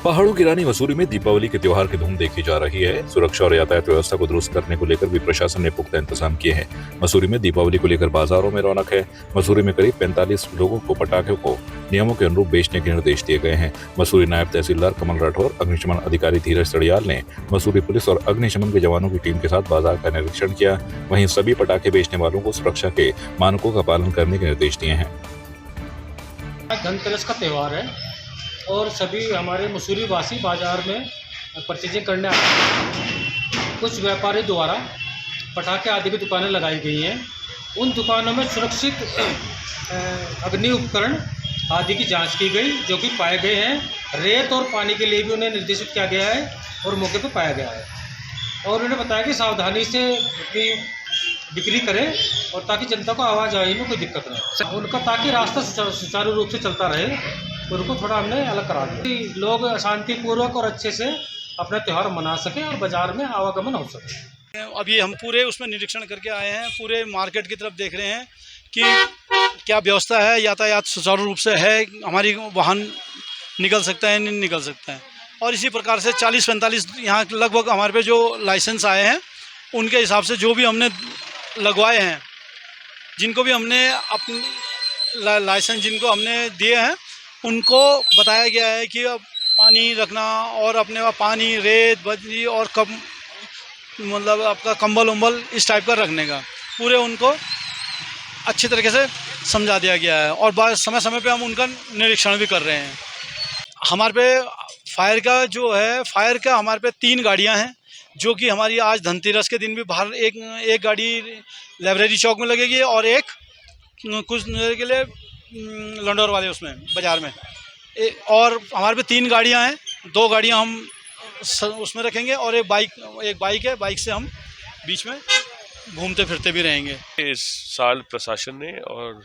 पहाड़ों की रानी मसूरी में दीपावली के त्योहार की धूम देखी जा रही है। सुरक्षा और यातायात व्यवस्था को दुरुस्त करने को लेकर भी प्रशासन ने पुख्ता इंतजाम किए हैं। मसूरी में दीपावली को लेकर बाजारों में रौनक है। मसूरी में करीब 45 लोगों को पटाखों को नियमों के अनुरूप बेचने के निर्देश दिए गए हैं। मसूरी नायब तहसीलदार कमल राठौर, अग्निशमन अधिकारी धीरज सड़ियाल ने मसूरी पुलिस और अग्निशमन के जवानों की टीम के साथ बाजार का निरीक्षण किया। वहीं सभी पटाखे बेचने वालों को सुरक्षा के मानकों का पालन करने के निर्देश दिए हैं। धनतेरस का त्यौहार है और सभी हमारे मसूरी वासी बाज़ार में परचेजिंग करने आए हैं। कुछ व्यापारी द्वारा पटाखे आदि की दुकानें लगाई गई हैं। उन दुकानों में सुरक्षित अग्नि उपकरण आदि की जांच की गई, जो कि पाए गए हैं। रेत और पानी के लिए भी उन्हें निर्देशित किया गया है और मौके पर पाया गया है। और उन्हें बताया कि सावधानी से बिक्री करें और ताकि जनता को आवाजाही में कोई दिक्कत न हो उनका, ताकि रास्ता सुचारू रूप से चलता रहे, तो उनको थोड़ा हमने अलग करा दिया। लोग शांतिपूर्वक और अच्छे से अपना त्यौहार मना सकें और बाजार में आवागमन हो सके। अभी हम पूरे उसमें निरीक्षण करके आए हैं, पूरे मार्केट की तरफ देख रहे हैं कि क्या व्यवस्था है, यातायात सुचारू रूप से है, हमारी वाहन निकल सकता है नहीं निकल सकता है। और इसी प्रकार से 40-45 यहाँ लगभग हमारे पे जो लाइसेंस आए हैं, उनके हिसाब से जो भी हमने लगवाए हैं, जिनको भी हमने अपने लाइसेंस जिनको हमने दिए हैं, उनको बताया गया है कि पानी रखना और अपने वहाँ पानी, रेत, बजरी और मतलब आपका कंबल उम्बल इस टाइप का रखने का पूरे उनको अच्छी तरीके से समझा दिया गया है। और समय समय पे हम उनका निरीक्षण भी कर रहे हैं। हमारे पे फायर का हमारे पे 3 गाड़ियाँ हैं, जो कि हमारी आज धनतेरस के दिन भी बाहर एक गाड़ी लाइब्रेरी चौक में लगेगी और एक कुछ देर के लिए लंडौर वाले उसमें बाज़ार में। और हमारे पे 3 गाड़ियां हैं, 2 गाड़ियां हम उसमें रखेंगे और एक बाइक है। बाइक से हम बीच में घूमते फिरते भी रहेंगे। इस साल प्रशासन ने और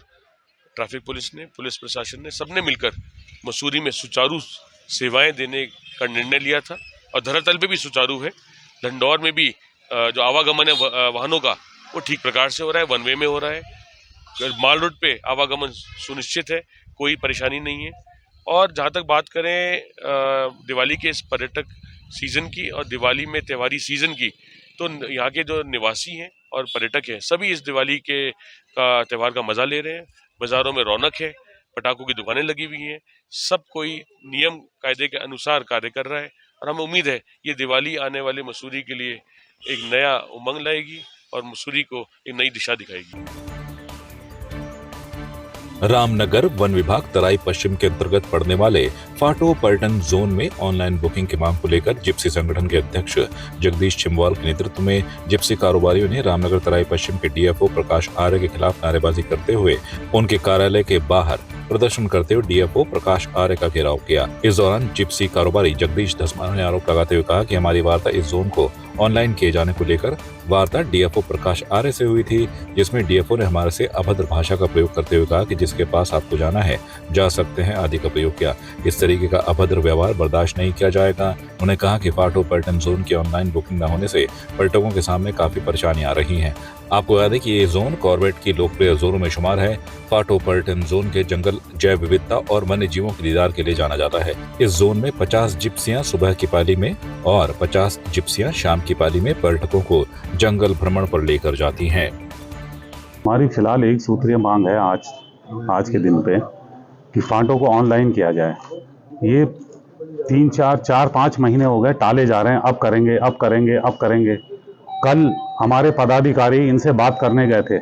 ट्रैफिक पुलिस ने, पुलिस प्रशासन ने, सबने मिलकर मसूरी में सुचारू सेवाएं देने का निर्णय लिया था और धरातल पे भी सुचारू है। लंडौर में भी जो आवागमन है वाहनों का, वो ठीक प्रकार से हो रहा है, वन वे में हो रहा है। माल रोड पे आवागमन सुनिश्चित है, कोई परेशानी नहीं है। और जहाँ तक बात करें दिवाली के इस पर्यटक सीज़न की और दिवाली में त्योहारी सीज़न की, तो यहाँ के जो निवासी हैं और पर्यटक हैं, सभी इस दिवाली के त्यौहार का मज़ा ले रहे हैं। बाज़ारों में रौनक है, पटाखों की दुकानें लगी हुई हैं, सब कोई नियम कायदे के अनुसार कार्य कर रहा है। और हमें उम्मीद है ये दिवाली आने वाले मसूरी के लिए एक नया उमंग लाएगी और मसूरी को एक नई दिशा दिखाएगी। रामनगर वन विभाग तराई पश्चिम के अंतर्गत पड़ने वाले फाटो पर्यटन जोन में ऑनलाइन बुकिंग की मांग को लेकर जिप्सी संगठन के अध्यक्ष जगदीश छिम्वाल के नेतृत्व में जिप्सी कारोबारियों ने रामनगर तराई पश्चिम के डीएफओ प्रकाश आर्य के खिलाफ नारेबाजी करते हुए उनके कार्यालय के बाहर प्रदर्शन करते हुए डीएफओ प्रकाश आर्य का घेराव किया। इस दौरान जिप्सी कारोबारी जगदीश धसमाना ने आरोप लगाते हुए कहा कि हमारी वार्ता इस जोन को ऑनलाइन किए जाने को लेकर वार्ता डीएफओ प्रकाश आर्य से हुई थी, जिसमें डीएफओ ने हमारे से अभद्र भाषा का प्रयोग करते हुए कहा कि जिसके पास आपको जाना है जा सकते हैं आदि का प्रयोग किया। इस तरीके का अभद्र व्यवहार बर्दाश्त नहीं किया जाएगा। उन्होंने कहा कि फाटो पर्यटन जोन की ऑनलाइन बुकिंग न होने से पर्यटकों के सामने काफी परेशानी आ रही है। आपको याद है कि ये जोन कॉर्बेट की लोकप्रिय जोनों में शुमार है। फाटो पर्यटन जोन के जंगल, जैव विविधता और वन्य जीवों के दीदार के लिए जाना जाता है। इस जोन में 50 जिप्सियां सुबह की पाली में और 50 जिप्सियां शाम की पाली में पर्यटकों को जंगल भ्रमण पर लेकर जाती हैं। हमारी फिलहाल एक सूत्रीय मांग है आज के दिन पे कि फाटो को ऑनलाइन किया जाए। ये 3-4-5 महीने हो गए टाले जा रहे हैं, अब करेंगे अब करेंगे अब करेंगे। कल हमारे पदाधिकारी इनसे बात करने गए थे,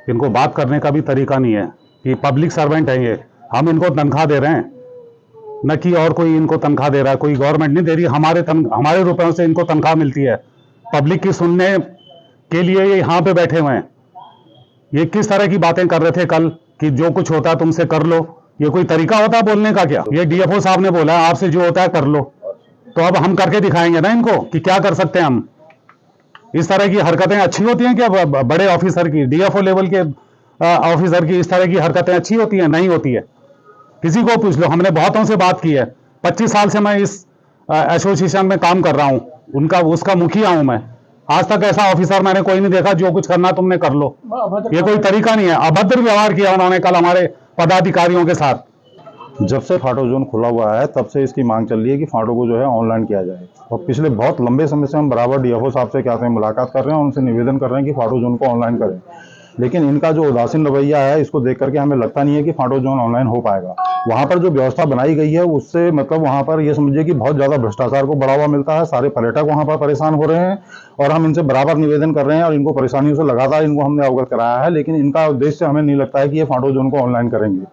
इनको बात करने का भी तरीका नहीं है कि पब्लिक सर्वेंट है ये, हम इनको तनख्वाह दे रहे हैं, न कि और कोई इनको तनख्वाह दे रहा है, कोई गवर्नमेंट नहीं दे रही, हमारे रुपयों से इनको तनख्वाह मिलती है। पब्लिक की सुनने के लिए ये यहाँ पे बैठे हुए हैं। ये किस तरह की बातें कर रहे थे कल कि जो कुछ होता है तुमसे कर लो। ये कोई तरीका होता है बोलने का क्या? ये डीएफओ साहब ने बोला है आपसे जो होता है कर लो, तो अब हम करके दिखाएंगे ना इनको कि क्या कर सकते हैं हम। इस तरह की हरकतें अच्छी होती हैं क्या? बड़े ऑफिसर की, डीएफओ लेवल के ऑफिसर की इस तरह की हरकतें अच्छी होती हैं? नहीं होती है। किसी को पूछ लो, हमने बहुतों से बात की है। 25 साल से मैं इस एसोसिएशन में काम कर रहा हूं, उसका मुखिया हूं मैं। आज तक ऐसा ऑफिसर मैंने कोई नहीं देखा जो कुछ करना तुमने कर लो। ये कोई तरीका नहीं है। अभद्र व्यवहार किया उन्होंने कल हमारे पदाधिकारियों के साथ। जब से फाटो जोन खुला हुआ है तब से इसकी मांग चल रही है कि फाटो को जो है ऑनलाइन किया जाए, और पिछले बहुत लंबे समय से हम बराबर डीएफओ साहब से क्या मुलाकात कर रहे हैं, उनसे निवेदन कर रहे हैं कि फाटो जोन को ऑनलाइन करें, लेकिन इनका जो उदासीन रवैया है इसको देख करके हमें लगता नहीं है कि फाटो जोन ऑनलाइन हो पाएगा। वहाँ पर जो व्यवस्था बनाई गई है उससे मतलब वहाँ पर ये समझिए कि बहुत ज़्यादा भ्रष्टाचार को बढ़ावा मिलता है, सारे पर्यटक वहाँ पर परेशान हो रहे हैं, और हम इनसे बराबर निवेदन कर रहे हैं और इनको परेशानियों से लगातार इनको हमने अवगत कराया है, लेकिन इनका उद्देश्य हमें नहीं लगता है कि ये फाटो जोन को ऑनलाइन करेंगे।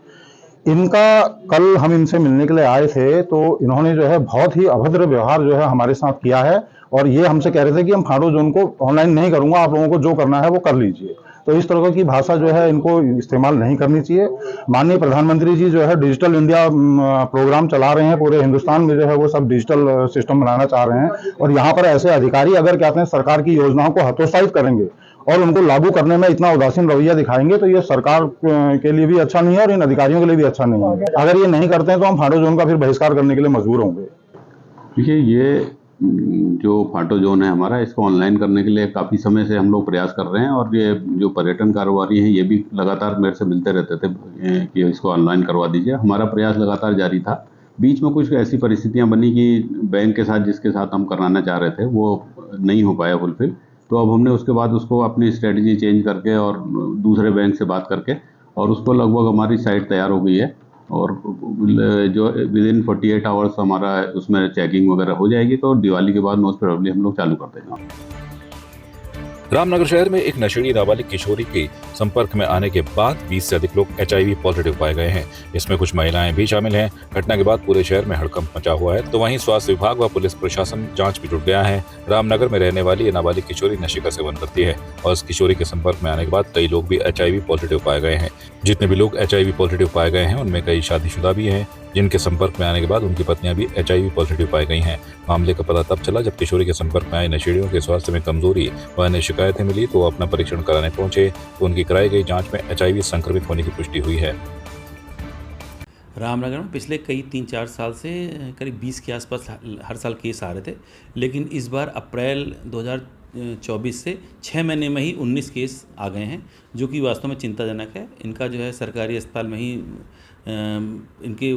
इनका कल हम इनसे मिलने के लिए आए थे तो इन्होंने जो है बहुत ही अभद्र व्यवहार जो है हमारे साथ किया है, और ये हमसे कह रहे थे कि हम फाटो जोन को ऑनलाइन नहीं करूंगा, आप लोगों को जो करना है वो कर लीजिए। तो इस तरह की भाषा जो है इनको इस्तेमाल नहीं करनी चाहिए। माननीय प्रधानमंत्री जी जो है डिजिटल इंडिया प्रोग्राम चला रहे हैं, पूरे हिंदुस्तान में जो है वो सब डिजिटल सिस्टम बनाना चाह रहे हैं, और यहाँ पर ऐसे अधिकारी अगर कहते हैं सरकार की योजनाओं को हतोत्साहित करेंगे और उनको लागू करने में इतना उदासीन रवैया दिखाएंगे तो ये सरकार के लिए भी अच्छा नहीं है और इन अधिकारियों के लिए भी अच्छा नहीं है। अगर ये नहीं करते हैं तो हम फाटो जोन का फिर बहिष्कार करने के लिए मजबूर होंगे। देखिए, ये जो फाटो जोन है हमारा, इसको ऑनलाइन करने के लिए काफ़ी समय से हम लोग प्रयास कर रहे हैं, और ये जो पर्यटन कारोबारी हैं ये भी लगातार मेरे से मिलते रहते थे कि इसको ऑनलाइन करवा दीजिए। हमारा प्रयास लगातार जारी था। बीच में कुछ ऐसी परिस्थितियां बनी कि बैंक के साथ जिसके साथ हम कराना चाह रहे थे वो नहीं हो पाया फुलफिल, तो अब हमने उसके बाद उसको अपनी स्ट्रेटजी चेंज करके और दूसरे बैंक से बात करके और उसको लगभग हमारी साइट तैयार हो गई है, और जो विदिन 48 आवर्स हमारा उसमें चेकिंग वगैरह हो जाएगी, तो दिवाली के बाद मोस्ट प्रोबेबली हम लोग चालू कर देंगे। रामनगर शहर में एक नशेड़ी नाबालिग किशोरी के संपर्क में आने के बाद 20 से अधिक लोग HIV पॉजिटिव पाए गए हैं। इसमें कुछ महिलाएं भी शामिल हैं। घटना के बाद पूरे शहर में हड़कंप मचा हुआ है, तो वहीं स्वास्थ्य विभाग व पुलिस प्रशासन जांच में जुट गया है। रामनगर में रहने वाली ये नाबालिग किशोरी नशे का सेवन करती है और इस किशोरी के संपर्क में आने के बाद कई लोग भी HIV पॉजिटिव पाए गए हैं। जितने भी लोग HIV पॉजिटिव पाए गए हैं उनमें कई शादीशुदा भी हैं, जिनके संपर्क में आने के बाद उनकी पत्नियां भी HIV पॉजिटिव पाई गई हैं। मामले का पता तब चला जब किशोरी के संपर्क में आए नशेड़ियों के स्वास्थ्य में कमजोरी व अन्य शिकायतें मिली, तो अपना परीक्षण कराने पहुंचे तो उनकी कराई गई जांच में HIV संक्रमित होने की पुष्टि हुई है। रामनगर में पिछले कई 3-4 साल से करीब 20 के आसपास हर साल केस आ रहे थे, लेकिन इस बार अप्रैल 2024 से 6 महीने में ही 19 केस आ गए हैं, जो कि वास्तव में चिंताजनक है। इनका जो है सरकारी अस्पताल में ही इनके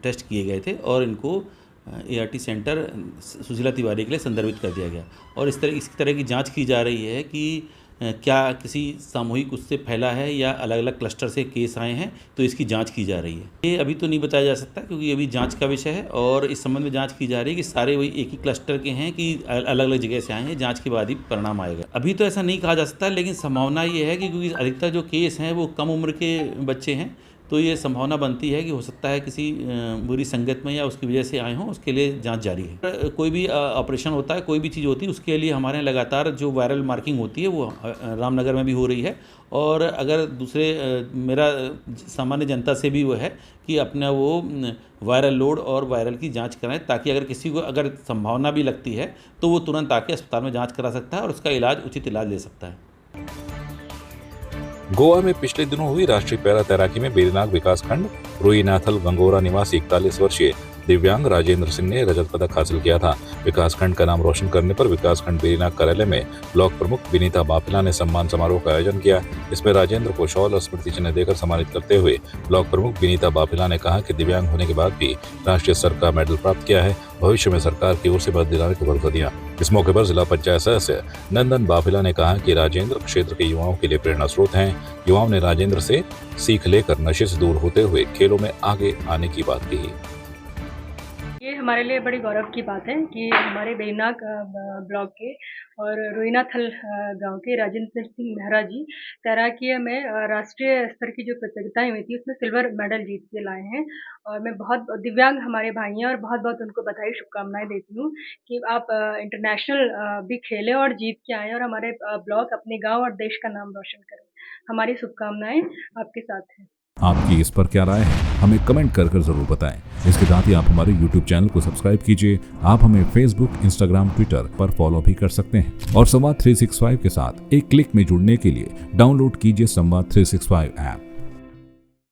टेस्ट किए गए थे और इनको ART सेंटर सुशीला तिवारी के लिए संदर्भित कर दिया गया, और इस तरह की जांच की जा रही है कि क्या किसी सामूहिक उससे फैला है या अलग अलग क्लस्टर से केस आए हैं, तो इसकी जांच की जा रही है। ये अभी तो नहीं बताया जा सकता क्योंकि अभी जांच का विषय है, और इस संबंध में जांच की जा रही है कि सारे वही एक ही क्लस्टर के हैं कि अलग अलग जगह से आए हैं। जांच के बाद ही परिणाम आएगा। अभी तो ऐसा नहीं कहा जा सकता, लेकिन संभावना ये है कि क्योंकि अधिकतर जो केस हैं वो कम उम्र के बच्चे हैं, तो ये संभावना बनती है कि हो सकता है किसी बुरी संगत में या उसकी वजह से आए हों। उसके लिए जांच जारी है। कोई भी ऑपरेशन होता है, कोई भी चीज़ होती है, उसके लिए हमारे यहाँ लगातार जो वायरल मार्किंग होती है वो रामनगर में भी हो रही है, और अगर दूसरे मेरा सामान्य जनता से भी वो है कि अपना वो वायरल लोड और वायरल की जांच कराएं, ताकि अगर किसी को अगर संभावना भी लगती है तो वो तुरंत आके अस्पताल में जाँच करा सकता है और उसका इलाज उचित इलाज ले सकता है। गोवा में पिछले दिनों हुई राष्ट्रीय पैरा तैराकी में बेरीनाग विकासखंड रुईनाथल गंगोरा निवासी 41 वर्षीय दिव्यांग राजेंद्र सिंह ने रजत पदक हासिल किया था। विकासखंड का नाम रोशन करने पर विकासखंड बेरीनाग कार्यालय में ब्लॉक प्रमुख विनीता बाफिला ने सम्मान समारोह का आयोजन किया। इसमें राजेंद्र को शॉल और स्मृति चिन्ह देकर सम्मानित करते हुए ब्लॉक प्रमुख विनीता बाफिला ने कहा कि दिव्यांग होने के बाद भी राष्ट्रीय स्तर का मेडल प्राप्त किया है, भविष्य में सरकार की ओर से मदद दिलाने को भरोसा दिया। इस मौके पर जिला पंचायत सदस्य नंदन बाफिला ने कहा कि राजेंद्र क्षेत्र के युवाओं के लिए प्रेरणा स्रोत हैं। युवाओं ने राजेंद्र से सीख लेकर नशे से दूर होते हुए खेलों में आगे आने की बात कही। ये हमारे लिए बड़ी गौरव की बात है कि हमारे बेरीनाग ब्लॉक के और रुईनाथल गांव के राजेंद्र सिंह मेहरा जी तैराकी में राष्ट्रीय स्तर की जो प्रतियोगिताएं हुई थी उसमें सिल्वर मेडल जीत के लाए हैं, और मैं बहुत दिव्यांग हमारे भाई हैं और बहुत बहुत उनको बधाई शुभकामनाएं देती हूँ कि आप इंटरनेशनल भी खेलें और जीत के आएँ और हमारे ब्लॉक, अपने गाँव और देश का नाम रोशन करें। हमारी शुभकामनाएं आपके साथ हैं। आपकी इस पर क्या राय है, हमें कमेंट कर जरूर बताएं। इसके साथ ही आप हमारे YouTube चैनल को सब्सक्राइब कीजिए। आप हमें Facebook, Instagram, Twitter पर फॉलो भी कर सकते हैं, और संवाद 365 के साथ एक क्लिक में जुड़ने के लिए डाउनलोड कीजिए संवाद 365 ऐप।